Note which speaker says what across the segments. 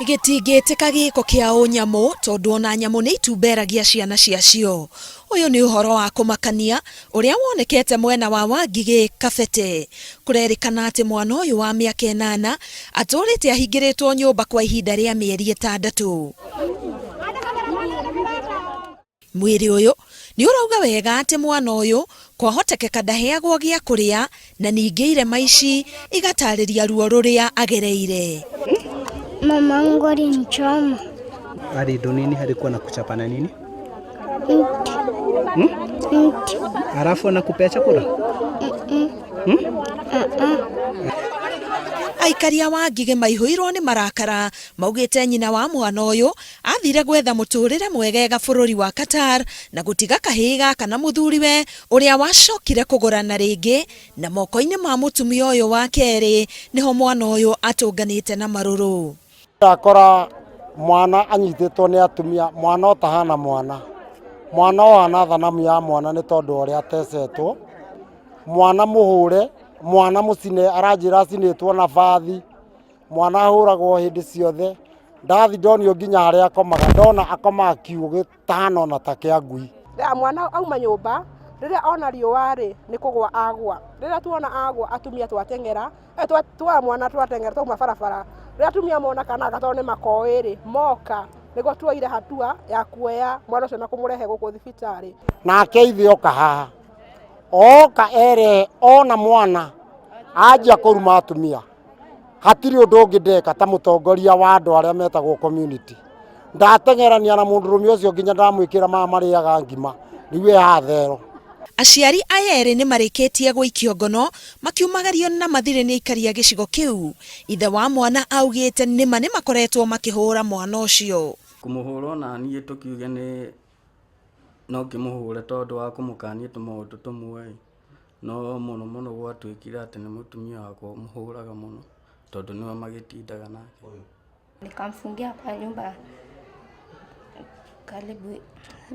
Speaker 1: Gitingĩtĩka gĩko kĩa ũnyamũ tondu ona nyamũ nĩ itumberagia ciana ciacio. Ũyũ nĩ ũhoro wa kũmakania ũrĩa wonekete mwena wa Wangigĩ Kabete. Kũrerĩkana atĩ mwana ũyũ wa mĩaka 8 atũrĩte ahingĩrĩtwo nyũmba kwa ihinda rĩa mĩeri 6. Mwĩrĩ ũyũ nĩ ũrauga wega atĩ mwana ũyũ kwahotekeka ndaheagwo gĩa kũrĩa na ningĩ irema ici igatarĩria ruo rũrĩa agereire.
Speaker 2: Mama yangu alinichoma.
Speaker 3: Hadi nini alikuwa anakuchapa na nini?
Speaker 2: Mti.
Speaker 3: Halafu anakupea chakula?
Speaker 1: Aikaria Wangigĩ maihũirwo nĩ marakara maugĩte nyina wa mwana ũyũ athire gwetha mũtũrĩre mwegega bũrũri wa Qatar na gũtiga kahĩĩ gaka na mũthuriwe ũrĩa wacokire kũgũrana rĩngĩ na moko-inĩ ma mũtumia ũyũ wa kerĩ nĩho mwana ũyũ atũnganĩte na marũrũ.
Speaker 4: Akora mwana anyitĩtwo nĩ atumia, mwana ũtahana mwana ohana thanamu ya mwana nĩ tondũ ũrĩa atecetwo, mwana mũhũre, mwana mũcine, aranjĩra acinĩtwo na bathi, mwana ahũragwo hĩndĩ ciothe, ndathi ndonio nginya harĩa akomaga, ndona akomaga kiugũ gĩtahana ona ta kĩa ngui.
Speaker 5: Mwana auma nyũmba rĩrĩa ona riũa-rĩ nĩ kũgwa agwa, rĩrĩa tuona agwa atumia twateng'era, twa mwana twateng'era twauma barabara, rĩrĩa atumia mona kana gatone makoĩ-rĩ moka nĩguo tuoire hatua ya kuoya mwana ũcio na kũmũrehe gũkũ thibitarĩ.
Speaker 4: Nake ithe oka haha, oka ere ona mwana anjia kũruma atumia, hatirĩ ũndũ ũngĩ ndeka ta mũtongoria wa andũ arĩa metagwo community. Ndateng'erania na mũndũrũme ũcio nginya ndamwĩkĩra maya marĩaga ngima, rĩu hatherũ.
Speaker 1: Aciari aya erĩ nĩ marĩkĩtie gũikio ngono makiumagario na mathirĩ nĩ aikari a gĩcigo kĩu. Ithe wa mwana augĩte nĩma nĩ makoretwo makĩhũra mwana ũcio.
Speaker 6: Kũmũhũra na niĩ tũkiuge nĩ no ngĩmũhũre tondũ wa kũmũkania tũmaũndũ tũmwe, no mũno gwatuĩkire atĩ nĩ mũtumia wakwa mũhũraga mũno tondũ nĩwe magĩtindaga nake.
Speaker 2: Nikamfungia kwa nyumba karibu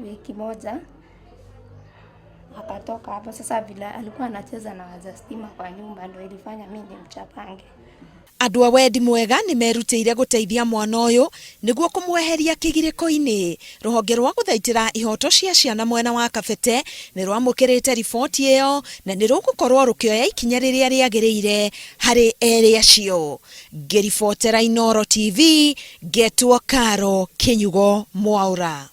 Speaker 2: wiki moja. Akatoka hapo sasa, vile alikuwa anacheza na wazastima kwa nyumba ndio ilifanya mimi nimchapange.
Speaker 1: Andũ a wendi mwega nĩ merutĩire gũteithia mwana ũyũ nĩguo kũmweheria kĩgirĩko-inĩ. Rũhonge rwa gũthaitĩra ihoto cia ciana mwena wa Kabete nĩ rwamũkĩrĩte riboti ĩyo na nĩ rũgũkorwo rũkĩoya ikinya rĩrĩa rĩagĩrĩire harĩ erĩ acio. Ngĩribotera Inooro TV, Getwo Karo, Kinyugo, Mwaura.